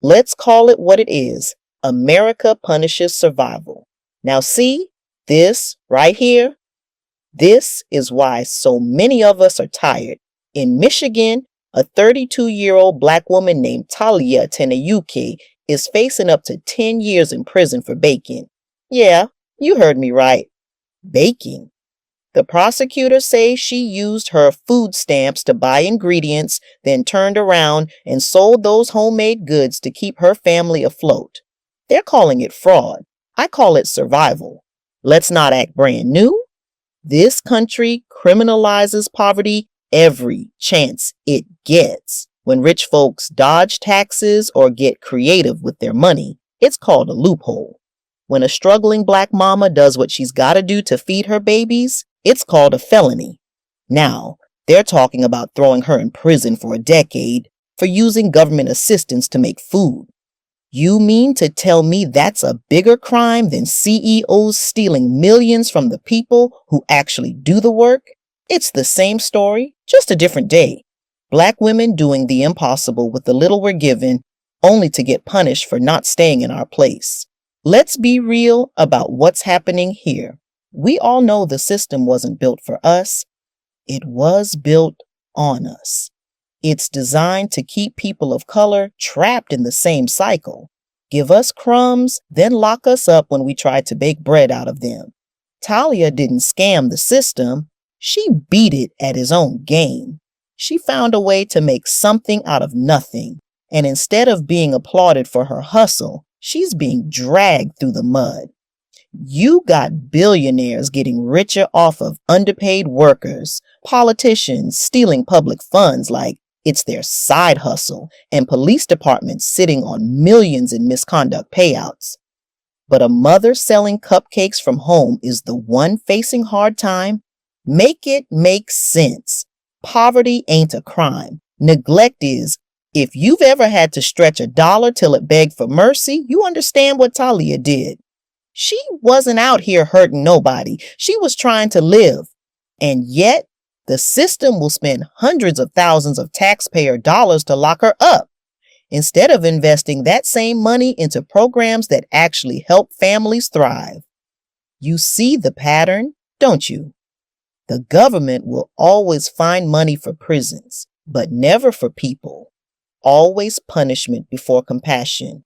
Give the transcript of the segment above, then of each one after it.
Let's call it what it is. America punishes survival. Now see, this right here, this is why so many of us are tired. In Michigan, a 32-year-old black woman named Talia Tenayuki is facing up to 10 years in prison for baking. Yeah, you heard me right. Baking. The prosecutors say she used her food stamps to buy ingredients, then turned around and sold those homemade goods to keep her family afloat. They're calling it fraud. I call it survival. Let's not act brand new. This country criminalizes poverty every chance it gets. When rich folks dodge taxes or get creative with their money, it's called a loophole. When a struggling black mama does what she's got to do to feed her babies, it's called a felony. Now, they're talking about throwing her in prison for a decade for using government assistance to make food. You mean to tell me that's a bigger crime than CEOs stealing millions from the people who actually do the work? It's the same story, just a different day. Black women doing the impossible with the little we're given, only to get punished for not staying in our place. Let's be real about what's happening here. We all know the system wasn't built for us. It was built on us. It's designed to keep people of color trapped in the same cycle. Give us crumbs, then lock us up when we try to bake bread out of them. Talia didn't scam the system. She beat it at his own game. She found a way to make something out of nothing. And instead of being applauded for her hustle, she's being dragged through the mud. You got billionaires getting richer off of underpaid workers, politicians stealing public funds like it's their side hustle, and police departments sitting on millions in misconduct payouts. But a mother selling cupcakes from home is the one facing hard time. Make it make sense. Poverty ain't a crime. Neglect is. If you've ever had to stretch $1 till it begged for mercy, you understand what Talia did. She wasn't out here hurting nobody. She was trying to live. And yet, the system will spend hundreds of thousands of taxpayer dollars to lock her up, instead of investing that same money into programs that actually help families thrive. You see the pattern, don't you? The government will always find money for prisons, but never for people. Always punishment before compassion.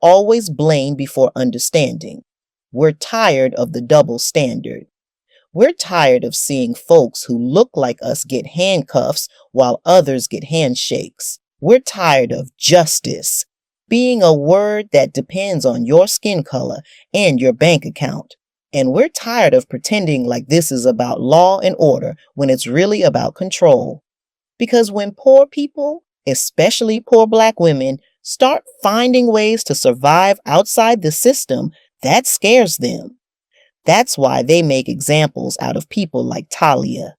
Always blame before understanding. We're tired of the double standard. We're tired of seeing folks who look like us get handcuffs while others get handshakes. We're tired of justice being a word that depends on your skin color and your bank account. And we're tired of pretending like this is about law and order when it's really about control. Because when poor people, especially poor black women, start finding ways to survive outside the system, that scares them. That's why they make examples out of people like Talia.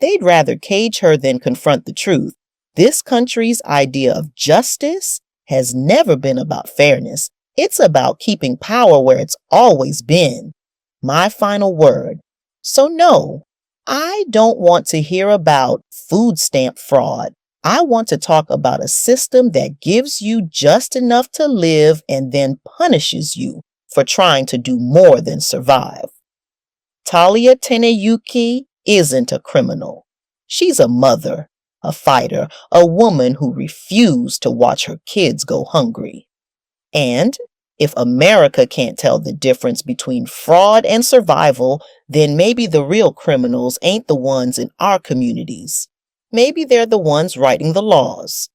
They'd rather cage her than confront the truth. This country's idea of justice has never been about fairness. It's about keeping power where it's always been. My final word. So no, I don't want to hear about food stamp fraud. I want to talk about a system that gives you just enough to live and then punishes you for trying to do more than survive. Talia Tenayuki isn't a criminal. She's a mother, a fighter, a woman who refused to watch her kids go hungry. And if America can't tell the difference between fraud and survival, then maybe the real criminals ain't the ones in our communities. Maybe they're the ones writing the laws.